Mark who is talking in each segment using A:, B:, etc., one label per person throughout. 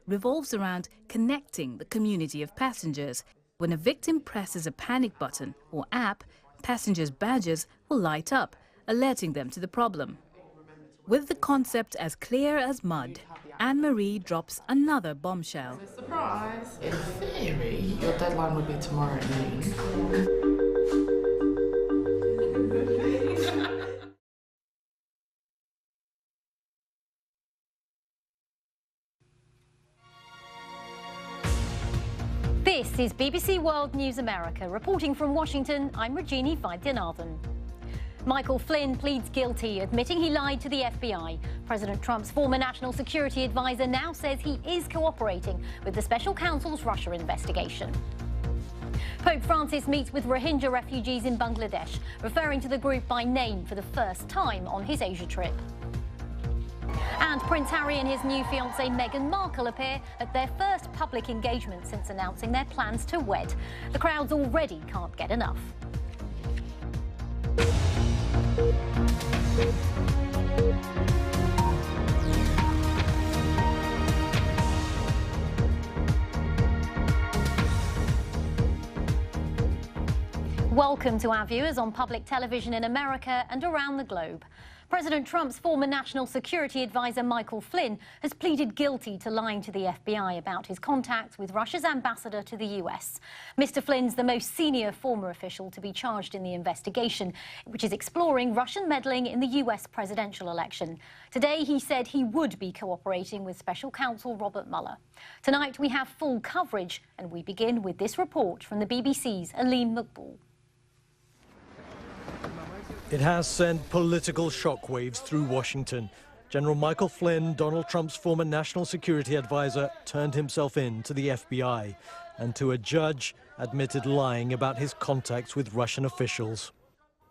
A: revolves around connecting the community of passengers. When a victim presses a panic button or app, passengers' badges will light up, alerting them to the problem. With the concept as clear as mud, Anne-Marie drops another bombshell.
B: Surprise! In theory, your deadline would be tomorrow at noon.
C: This is BBC World News America. Reporting from Washington, I'm Rajini Vaidyanathan. Michael Flynn pleads guilty, admitting he lied to the FBI. President Trump's former national security advisor now says he is cooperating with the special counsel's Russia investigation. Pope Francis meets with Rohingya refugees in Bangladesh, referring to the group by name for the first time on his Asia trip. And Prince Harry and his new fiancée Meghan Markle appear at their first public engagement since announcing their plans to wed. The crowds already can't get enough. Welcome to our viewers on public television in America and around the globe. President Trump's former national security advisor Michael Flynn has pleaded guilty to lying to the FBI about his contacts with Russia's ambassador to the US. Mr. Flynn's the most senior former official to be charged in the investigation, which is exploring Russian meddling in the US presidential election. Today, he said he would be cooperating with special counsel Robert Mueller. Tonight, we have full coverage, and we begin with this report from the BBC's Aleem Maqbool.
D: It has sent political shockwaves through Washington. General Michael Flynn, Donald Trump's former national security advisor, turned himself in to the FBI and to a judge admitted lying about his contacts with Russian officials.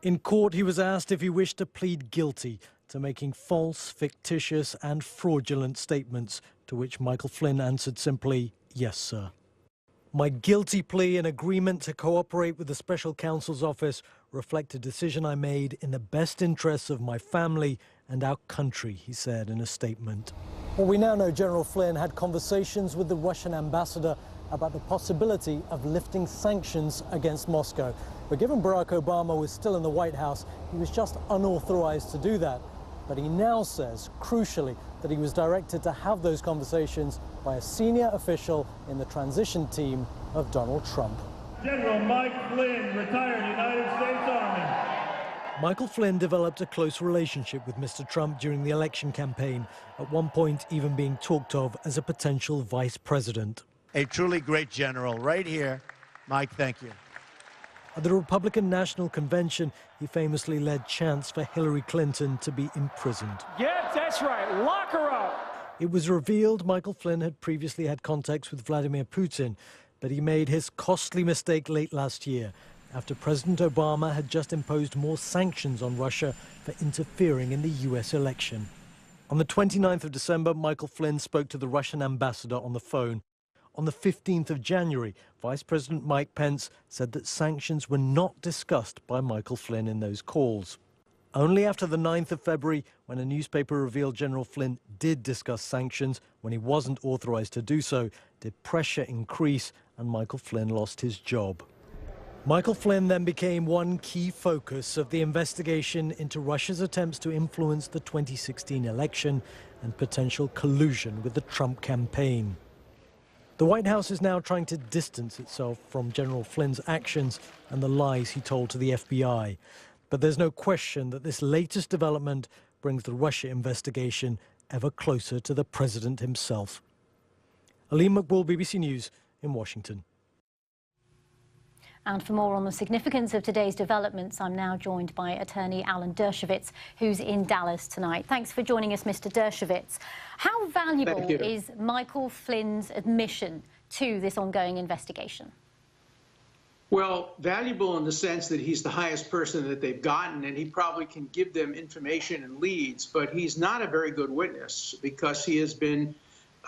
D: In court, he was asked if he wished to plead guilty to making false, fictitious and fraudulent statements, to which Michael Flynn answered simply, "Yes, sir." My guilty plea and agreement to cooperate with the special counsel's office reflect a decision I made in the best interests of my family and our country, he said in a statement. Well, we now know General Flynn had conversations with the Russian ambassador about the possibility of lifting sanctions against Moscow. But given Barack Obama was still in the White House, he was just unauthorized to do that. But he now says, crucially, that he was directed to have those conversations by a senior official in the transition team of Donald Trump.
E: General Mike Flynn, retired United States Army.
D: Michael Flynn developed a close relationship with Mr. Trump during the election campaign, at one point even being talked of as a potential vice president.
F: A truly great general right here. Mike, thank you.
D: At the Republican National Convention, he famously led chants for Hillary Clinton to be imprisoned.
E: Yes, that's right. Lock her up.
D: It was revealed Michael Flynn had previously had contacts with Vladimir Putin, but he made his costly mistake late last year, after President Obama had just imposed more sanctions on Russia for interfering in the US election. On the 29th of December, Michael Flynn spoke to the Russian ambassador on the phone. On the 15th of January, Vice President Mike Pence said that sanctions were not discussed by Michael Flynn in those calls. Only after the 9th of February, when a newspaper revealed General Flynn did discuss sanctions when he wasn't authorized to do so, did pressure increase and Michael Flynn lost his job. Michael Flynn then became one key focus of the investigation into Russia's attempts to influence the 2016 election and potential collusion with the Trump campaign. The White House is now trying to distance itself from General Flynn's actions and the lies he told to the FBI. But there's no question that this latest development brings the Russia investigation ever closer to the president himself. Aleem Maqbool, BBC News in Washington.
C: And for more on the significance of today's developments, I'm now joined by attorney Alan Dershowitz, who's in Dallas tonight. Thanks for joining us, Mr. Dershowitz. How valuable is Michael Flynn's admission to this ongoing investigation?
G: Well, valuable in the sense that he's the highest person that they've gotten, and he probably can give them information and leads, but he's not a very good witness because he has been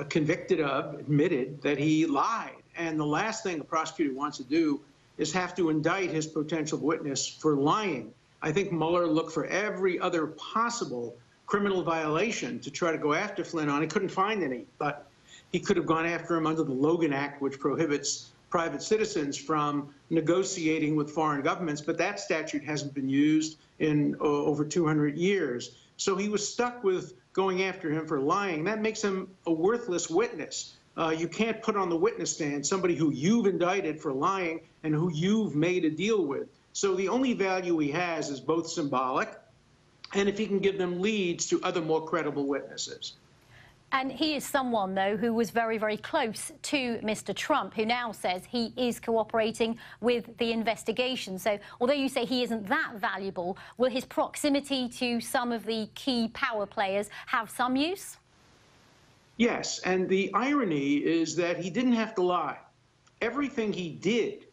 G: convicted of, admitted that he lied. And the last thing a prosecutor wants to do is have to indict his potential witness for lying. I think Mueller looked for every other possible criminal violation to try to go after Flynn on. He couldn't find any, but He could have gone after him under the Logan Act, which prohibits private citizens from negotiating with foreign governments, but that statute hasn't been used in over 200 years. So he was stuck with going after him for lying. That makes him a worthless witness. You can't put on the witness stand somebody who you've indicted for lying and who you've made a deal with. So the only value he has is both symbolic, and if he can give them leads to other more credible witnesses.
C: And he is someone, though, who was very, very close to Mr. Trump, who now says he is cooperating with the investigation. So although you say he isn't that valuable, will his proximity to some of the key power players have some use?
G: Yes, and the irony is that he didn't have to lie. Everything he did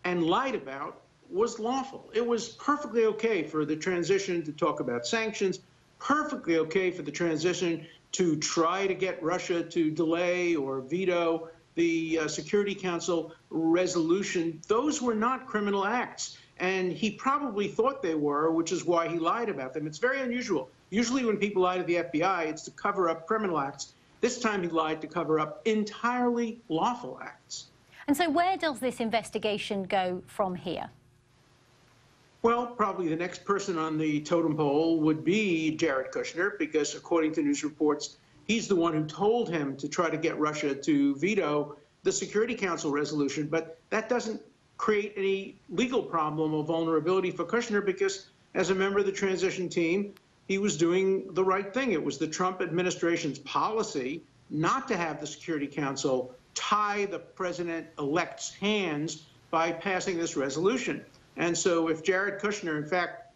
G: and lied about was lawful. It was perfectly okay for the transition to talk about sanctions, perfectly okay for the transition to try to get Russia to delay or veto the Security Council resolution. Those were not criminal acts, and he probably thought they were, which is why he lied about them. It's very unusual. Usually when people lie to the FBI, it's to cover up criminal acts. This time he lied to cover up entirely lawful acts.
C: And so where does this investigation go from here?
G: Well, probably the next person on the totem pole would be Jared Kushner, because according to news reports, he's the one who told him to try to get Russia to veto the Security Council resolution. But that doesn't create any legal problem or vulnerability for Kushner, because as a member of the transition team, he was doing the right thing. It was the Trump administration's policy not to have the Security Council tie the president-elect's hands by passing this resolution. And so if Jared Kushner, in fact,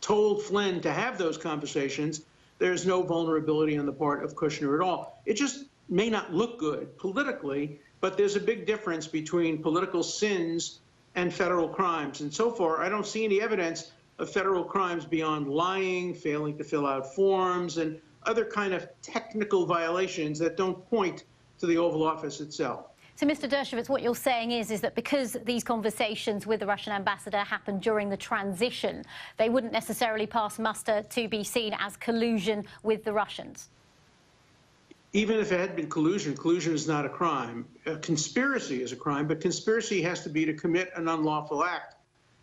G: told Flynn to have those conversations, there's no vulnerability on the part of Kushner at all. It just may not look good politically, but there's a big difference between political sins and federal crimes. And so far, I don't see any evidence of federal crimes beyond lying, failing to fill out forms, and other kind of technical violations that don't point to the Oval Office itself.
C: So, Mr. Dershowitz, what you're saying is that because these conversations with the Russian ambassador happened during the transition, they wouldn't necessarily pass muster to be seen as collusion with the Russians?
G: Even if it had been collusion, collusion is not a crime. Conspiracy is a crime, but conspiracy has to be to commit an unlawful act.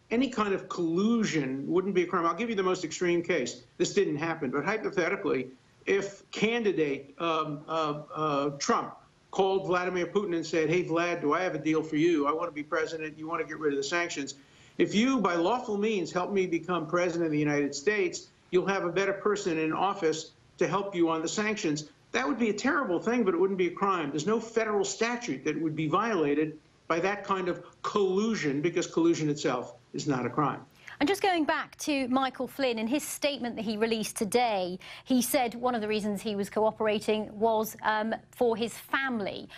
G: Any kind of collusion wouldn't be a crime. I'll give you the most extreme case. This didn't happen, but hypothetically, if candidate Trump called Vladimir Putin and said, hey, Vlad, do I have a deal for you? I want to be president. You want to get rid of the sanctions. If you, by lawful means, help me become president of the United States, you'll have a better person in office to help you on the sanctions. That would be a terrible thing, but it wouldn't be a crime. There's no federal statute that would be violated by that kind of collusion, because collusion itself is not a crime.
C: And just going back to Michael Flynn, in his statement that he released today, he said one of the reasons he was cooperating was for his family.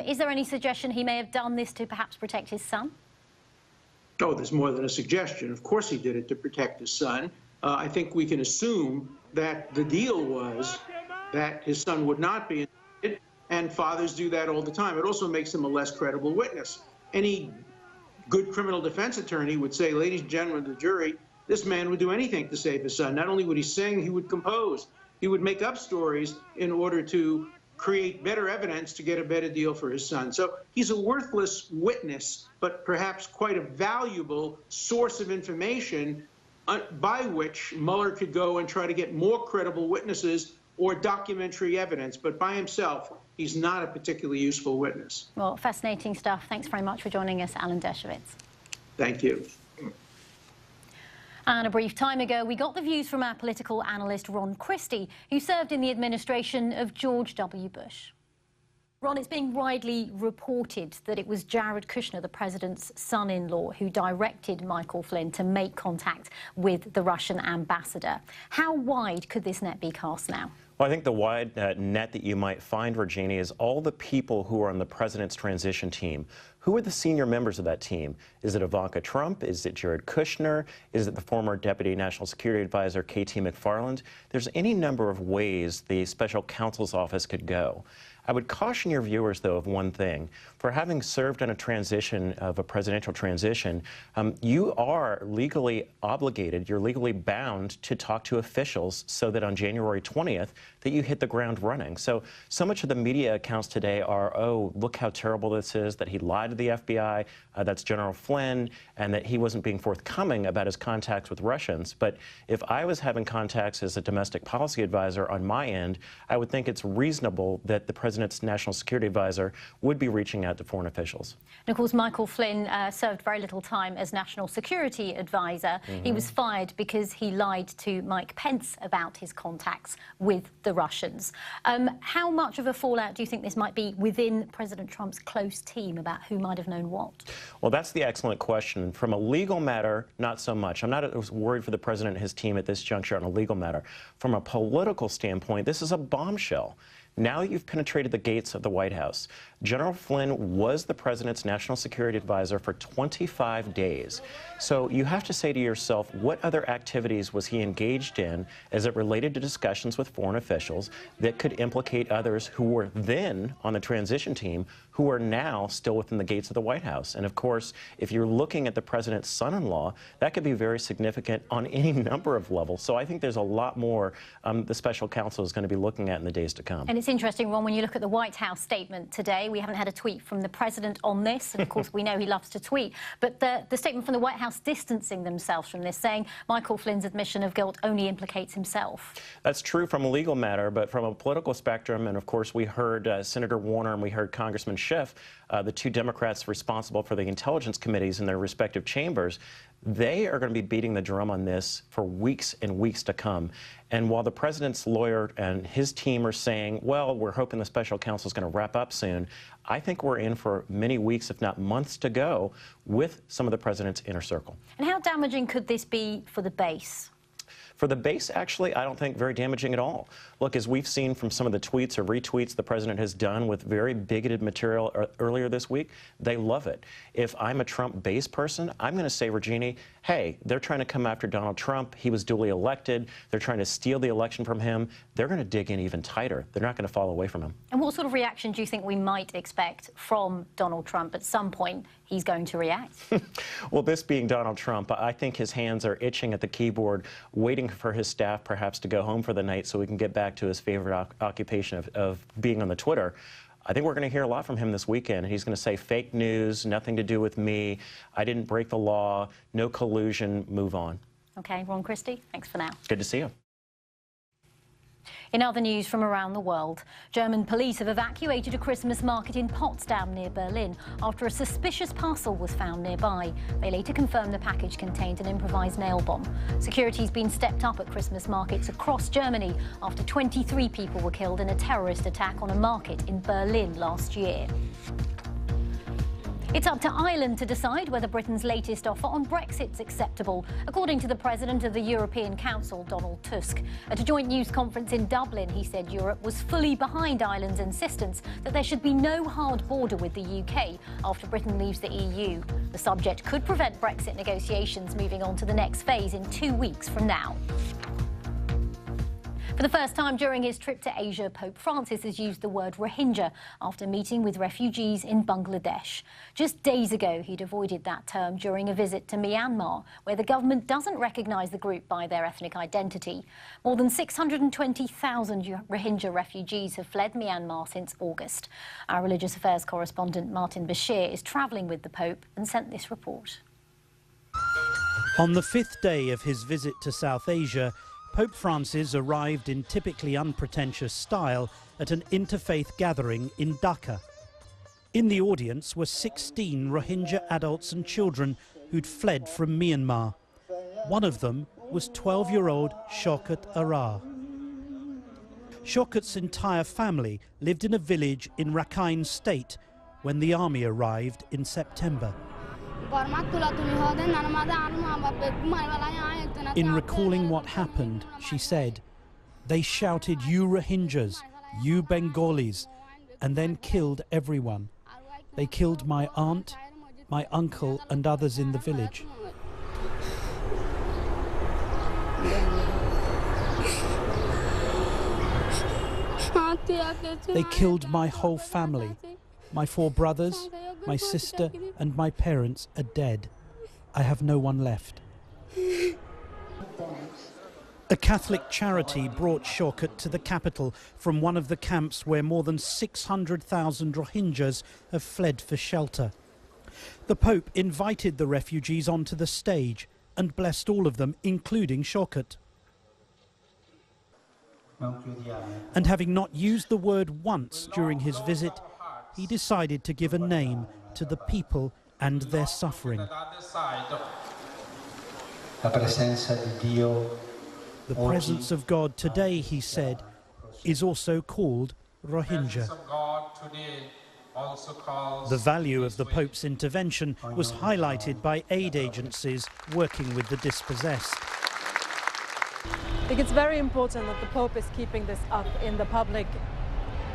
C: Is there any suggestion he may have done this to perhaps protect his son?
G: Oh, there's more than a suggestion. Of course he did it to protect his son. I think we can assume that the deal was that his son would not be indicted, and fathers do that all the time. It also makes him a less credible witness. Any good criminal defense attorney would say, ladies and gentlemen of the jury, this man would do anything to save his son. Not only would he sing, he would compose. He would make up stories in order to create better evidence to get a better deal for his son. So he's a worthless witness, but perhaps quite a valuable source of information by which Mueller could go and try to get more credible witnesses or documentary evidence. But by himself, he's not a particularly useful witness.
C: Well, fascinating stuff. Thanks very much for joining us, Alan Dershowitz.
G: Thank you.
C: And a brief time ago, we got the views from our political analyst, Ron Christie, who served in the administration of George W. Bush. Ron, it's being widely reported that it was Jared Kushner, the president's son-in-law, who directed Michael Flynn to make contact with the Russian ambassador. How wide could this net be cast now?
H: Well, I think the wide net that you might find, Rajini, is all the people who are on the president's transition team. Who are the senior members of that team? Is it Ivanka Trump? Is it Jared Kushner? Is it the former Deputy National Security Advisor, K.T. McFarland? There's any number of ways the special counsel's office could go. I would caution your viewers, though, of one thing. For having served on a transition of a presidential transition, you are legally obligated, you're legally bound to talk to officials so that on January 20th, that you hit the ground running. So much of the media accounts today are, oh, look how terrible this is, that he lied to the FBI, that's General Flynn, and that he wasn't being forthcoming about his contacts with Russians. But if I was having contacts as a domestic policy advisor on my end, I would think it's reasonable that the president's national security advisor would be reaching out to foreign officials.
C: And of course, Michael Flynn served very little time as national security advisor. He was fired because he lied to Mike Pence about his contacts with the Russians. How much of a fallout do you think this might be within President Trump's close team about who might have known what?
H: Well, that's the excellent question. From a legal matter, not so much. I'm not worried for the president and his team at this juncture on a legal matter. From a political standpoint, this is a bombshell. Now you've penetrated the gates of the White House. General Flynn was the president's national security advisor for 25 days. So you have to say to yourself, what other activities was he engaged in as it related to discussions with foreign officials that could implicate others who were then on the transition team, who are now still within the gates of the White House? And of course, if you're looking at the president's son-in-law, that could be very significant on any number of levels. So I think there's a lot more the special counsel is going to be looking at in the days to come.
C: And it's interesting, Ron, when you look at the White House statement today, we haven't had a tweet from the president on this, and of course we know he loves to tweet, but the statement from the White House distancing themselves from this, saying Michael Flynn's admission of guilt only implicates himself.
H: That's true from a legal matter, but from a political spectrum, and of course we heard Senator Warner and we heard Congressman Schiff, the two Democrats responsible for the intelligence committees in their respective chambers, they are going to be beating the drum on this for weeks and weeks to come. And while the president's lawyer and his team are saying, well, we're hoping the special counsel is going to wrap up soon, I think we're in for many weeks, if not months, to go with some of the president's inner circle.
C: And how damaging could this be for the base?
H: For the base, actually, I don't think very damaging at all. Look, as we've seen from some of the tweets or retweets the president has done with very bigoted material earlier this week, they love it. If I'm a Trump base person, I'm going to say, Rajini, hey, they're trying to come after Donald Trump. He was duly elected. They're trying to steal the election from him. They're going to dig in even tighter. They're not going to fall away from him.
C: And what sort of reaction do you think we might expect from Donald Trump? At some point, he's going to react.
H: Well, this being Donald Trump, I think his hands are itching at the keyboard, waiting for his staff perhaps to go home for the night so he can get back to his favorite occupation of being on the Twitter. I think we're going to hear a lot from him this weekend. He's going to say fake news, nothing to do with me, I didn't break the law, no collusion, move on.
C: OK, Ron Christie, thanks for now.
H: Good to see you.
C: In other news from around the world, German police have evacuated a Christmas market in Potsdam near Berlin after a suspicious parcel was found nearby. They later confirmed the package contained an improvised nail bomb. Security's been stepped up at Christmas markets across Germany after 23 people were killed in a terrorist attack on a market in Berlin last year. It's up to Ireland to decide whether Britain's latest offer on Brexit's acceptable, according to the President of the European Council, Donald Tusk. At a joint news conference in Dublin, he said Europe was fully behind Ireland's insistence that there should be no hard border with the UK after Britain leaves the EU. The subject could prevent Brexit negotiations moving on to the next phase in 2 weeks from now. For the first time during his trip to Asia, Pope Francis has used the word Rohingya after meeting with refugees in Bangladesh. Just days ago, he'd avoided that term during a visit to Myanmar, where the government doesn't recognise the group by their ethnic identity. More than 620,000 Rohingya refugees have fled Myanmar since August. Our religious affairs correspondent Martin Bashir is travelling with the Pope and sent this report.
I: On the 5th day of his visit to South Asia, Pope Francis arrived in typically unpretentious style at an interfaith gathering in Dhaka. In the audience were 16 Rohingya adults and children who'd fled from Myanmar. One of them was 12-year-old Shaukat Arar. Shaukat's entire family lived in a village in Rakhine State when the army arrived in September. In recalling what happened, she said, "They shouted, 'You Rohingyas, you Bengalis,' and then killed everyone. They killed my aunt, my uncle and others in the village." They killed my whole family. My 4 brothers, my sister and my parents are dead. I have no one left. A Catholic charity brought Shaukat to the capital from one of the camps where more than 600,000 Rohingyas have fled for shelter. The Pope invited the refugees onto the stage and blessed all of them, including Shaukat. And having not used the word once during his visit, he decided to give a name to the people and their suffering. The presence of God today, he said, is also called Rohingya. The value of the Pope's intervention was highlighted by aid agencies working with the dispossessed.
J: I think it's very important that the Pope is keeping this up in the public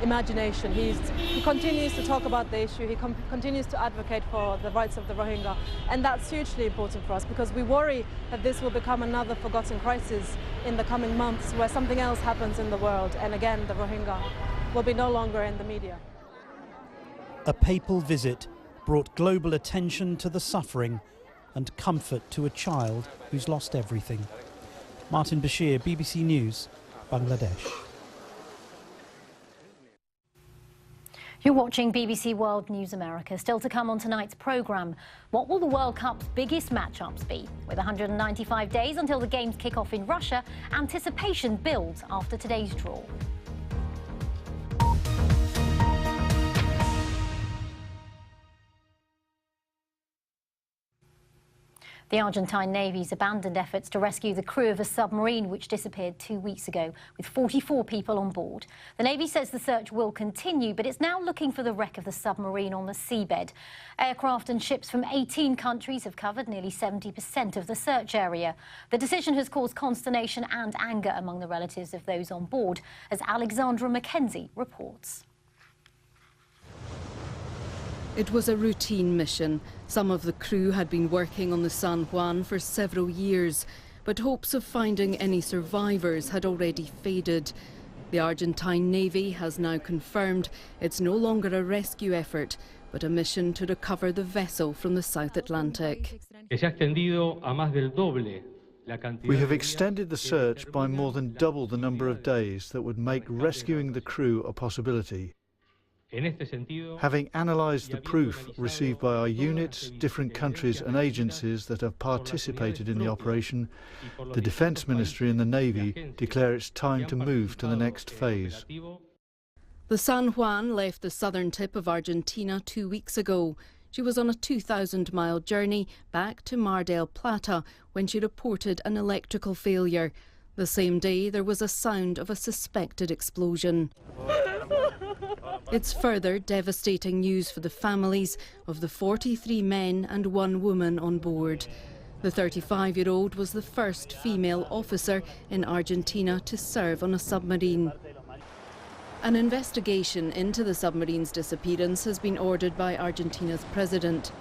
J: imagination. He continues to talk about the issue, he continues to advocate for the rights of the Rohingya, and that's hugely important for us because we worry that this will become another forgotten crisis in the coming months where something else happens in the world, and again the Rohingya will be no longer in the media.
I: A papal visit brought global attention to the suffering and comfort to a child who's lost everything. Martin Bashir, BBC News, Bangladesh.
C: You're watching BBC World News America. Still to come on tonight's programme, what will the World Cup's biggest matchups be? With 195 days until the games kick off in Russia, anticipation builds after today's draw. The Argentine Navy's abandoned efforts to rescue the crew of a submarine which disappeared 2 weeks ago, with 44 people on board. The Navy says the search will continue, but it's now looking for the wreck of the submarine on the seabed. Aircraft and ships from 18 countries have covered nearly 70% of the search area. The decision has caused consternation and anger among the relatives of those on board, as Alexandra Mackenzie reports.
K: It was a routine mission. Some of the crew had been working on the San Juan for several years, but hopes of finding any survivors had already faded. The Argentine Navy has now confirmed it's no longer a rescue effort, but a mission to recover the vessel from the South Atlantic.
L: We have extended the search by more than double the number of days that would make rescuing the crew a possibility. Having analysed the proof received by our units, different countries and agencies that have participated in the operation, the Defence Ministry and the Navy declare it's time to move to the next phase.
K: The San Juan left the southern tip of Argentina 2 weeks ago. She was on a 2,000-mile journey back to Mar del Plata when she reported an electrical failure. The same day, there was a sound of a suspected explosion. It's further devastating news for the families of the 43 men and 1 woman on board. The 35-year-old was the first female officer in Argentina to serve on a submarine. An investigation into the submarine's disappearance has been ordered by Argentina's president.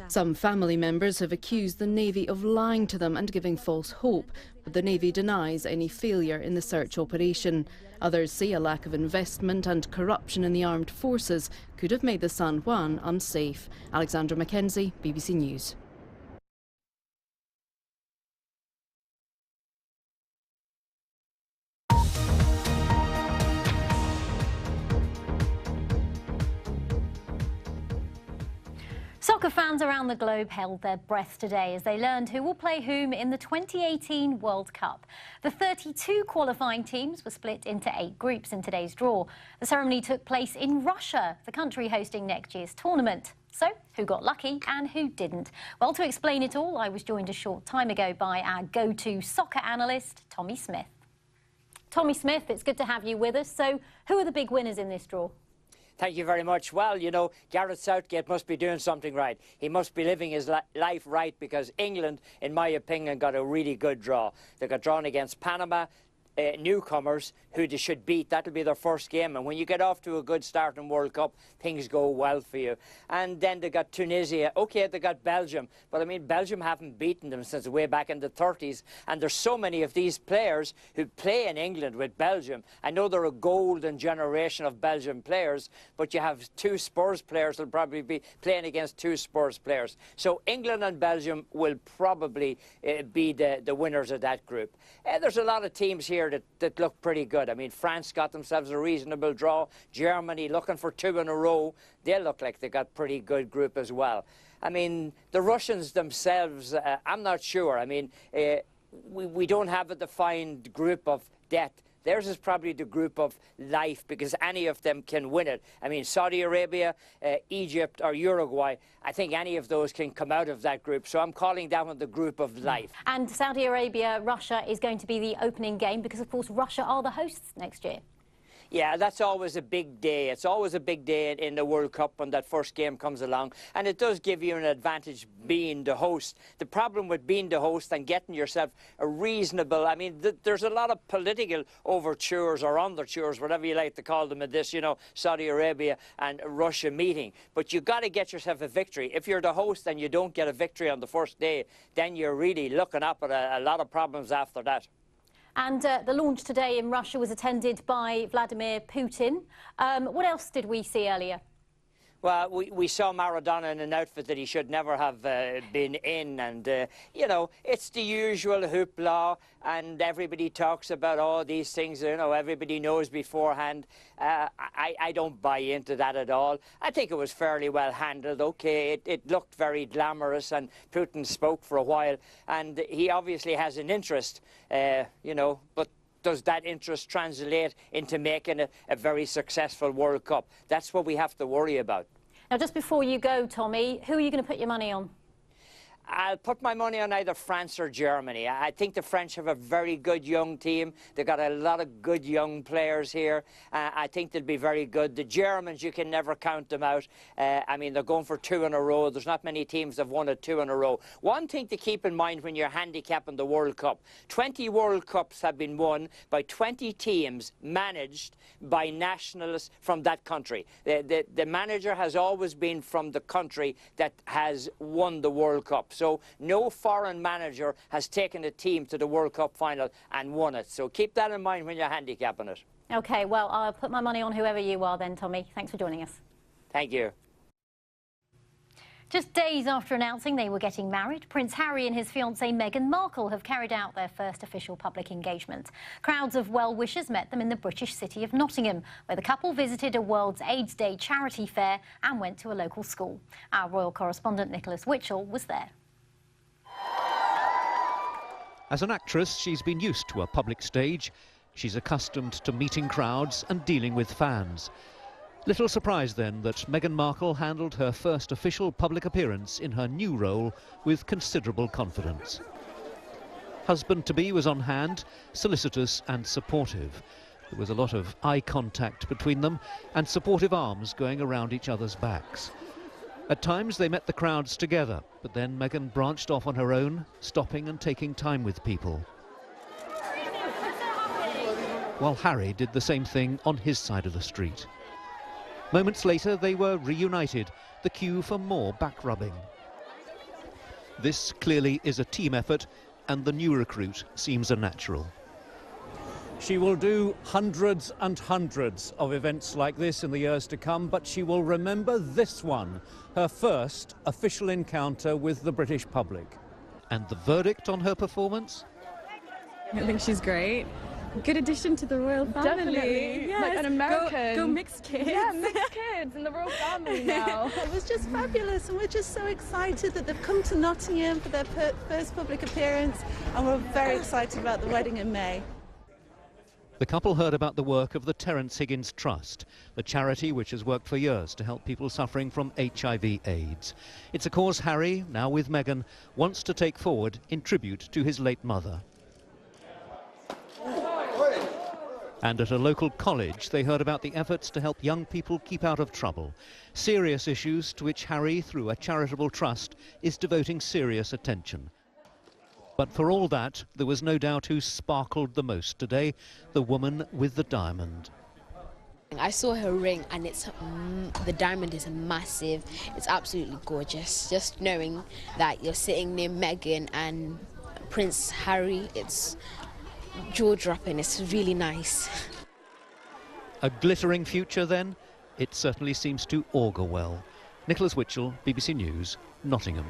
K: Some family members have accused the Navy of lying to them and giving false hope, but the Navy denies any failure in the search operation. Others say a lack of investment and corruption in the armed forces could have made the San Juan unsafe. Alexandra Mackenzie, BBC News.
C: Soccer fans around the globe held their breath today as they learned who will play whom in the 2018 World Cup. The 32 qualifying teams were split into 8 groups in today's draw. The ceremony took place in Russia, the country hosting next year's tournament. So, who got lucky and who didn't? Well, to explain it all, I was joined a short time ago by our go-to soccer analyst, Tommy Smith. Tommy Smith, it's good to have you with us. So, who are the big winners in this draw?
M: Thank you very much. Well, you know, Gareth Southgate must be doing something right. He must be living his life right because England, in my opinion, got a really good draw. They got drawn against Panama. newcomers who they should beat. That'll be their first game, and when you get off to a good start in World Cup, things go well for you. And then they got Tunisia. Okay, they got Belgium, but I mean, Belgium haven't beaten them since way back in the 30s, and there's so many of these players who play in England with Belgium. I know they're a golden generation of Belgian players, but you have two Spurs players who'll probably be playing against two Spurs players. So England and Belgium will probably be the winners of that group. There's a lot of teams here that look pretty good. I mean, France got themselves a reasonable draw. Germany looking for 2 in a row. They look like they got pretty good group as well. I mean, the Russians themselves, I'm not sure. I mean, we don't have a defined group of death. Theirs is probably the group of life, because any of them can win it. I mean, Saudi Arabia, Egypt or Uruguay, I think any of those can come out of that group. So I'm calling that one the group of life.
C: And Saudi Arabia, Russia is going to be the opening game because, of course, Russia are the hosts next year.
M: Yeah, that's always a big day. It's always a big day in the World Cup when that first game comes along. And it does give you an advantage being the host. The problem with being the host and getting yourself a reasonable... I mean, there's a lot of political overtures or undertures, whatever you like to call them, in this, you know, Saudi Arabia and Russia meeting. But you've got to get yourself a victory. If you're the host and you don't get a victory on the first day, then you're really looking up at a lot of problems after that.
C: And the launch today in Russia was attended by Vladimir Putin. What else did we see earlier?
M: Well, we saw Maradona in an outfit that he should never have been in, and, you know, it's the usual hoopla, and everybody talks about all these things, you know, everybody knows beforehand. I don't buy into that at all. I think it was fairly well handled. Okay, it looked very glamorous, and Putin spoke for a while, and he obviously has an interest, you know, but does that interest translate into making it a very successful World Cup? That's what we have to worry about.
C: Now, just before you go, Tommy, who are you going to put your money on?
M: I'll put my money on either France or Germany. I think the French have a very good young team. They've got a lot of good young players here. I think they'll be very good. The Germans, you can never count them out. I mean, they're going for 2 in a row. There's not many teams that have won 2 in a row. One thing to keep in mind when you're handicapping the World Cup, 20 World Cups have been won by 20 teams managed by nationals from that country. The manager has always been from the country that has won the World Cup. So no foreign manager has taken a team to the World Cup final and won it. So keep that in mind when you're handicapping it.
C: OK, well, I'll put my money on whoever you are then, Tommy. Thanks for joining us.
M: Thank you.
C: Just days after announcing they were getting married, Prince Harry and his fiancée Meghan Markle have carried out their first official public engagement. Crowds of well-wishers met them in the British city of Nottingham, where the couple visited a World AIDS Day charity fair and went to a local school. Our royal correspondent Nicholas Witchell was there.
N: As an actress, she's been used to a public stage. She's accustomed to meeting crowds and dealing with fans. Little surprise then that Meghan Markle handled her first official public appearance in her new role with considerable confidence. Husband-to-be was on hand, solicitous and supportive. There was a lot of eye contact between them and supportive arms going around each other's backs. At times they met the crowds together, but then Meghan branched off on her own, stopping and taking time with people. While Harry did the same thing on his side of the street. Moments later they were reunited, the cue for more back-rubbing. This clearly is a team effort, and the new recruit seems a natural.
O: She will do hundreds and hundreds of events like this in the years to come, but she will remember this one, her first official encounter with the British public.
N: And the verdict on her performance?
P: I think she's great. Good addition to the royal family.
Q: Definitely.
P: Yes.
Q: Like an American.
P: Go mixed kids.
Q: Yeah, mixed kids in the royal family now.
R: It was just fabulous, and we're just so excited that they've come to Nottingham for their first public appearance, and we're very excited about the wedding in May.
N: The couple heard about the work of the Terence Higgins Trust, the charity which has worked for years to help people suffering from HIV/AIDS. It's a cause Harry, now with Meghan, wants to take forward in tribute to his late mother. And at a local college, they heard about the efforts to help young people keep out of trouble. Serious issues to which Harry, through a charitable trust, is devoting serious attention. But for all that, there was no doubt who sparkled the most today, the woman with the diamond.
S: I saw her ring and the diamond is massive. It's absolutely gorgeous. Just knowing that you're sitting near Meghan and Prince Harry, it's jaw-dropping. It's really nice.
N: A glittering future then? It certainly seems to augur well. Nicholas Witchell, BBC News, Nottingham.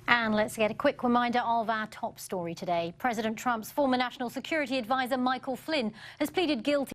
C: And let's get a quick reminder of our top story today. President Trump's former National Security Advisor Michael Flynn has pleaded guilty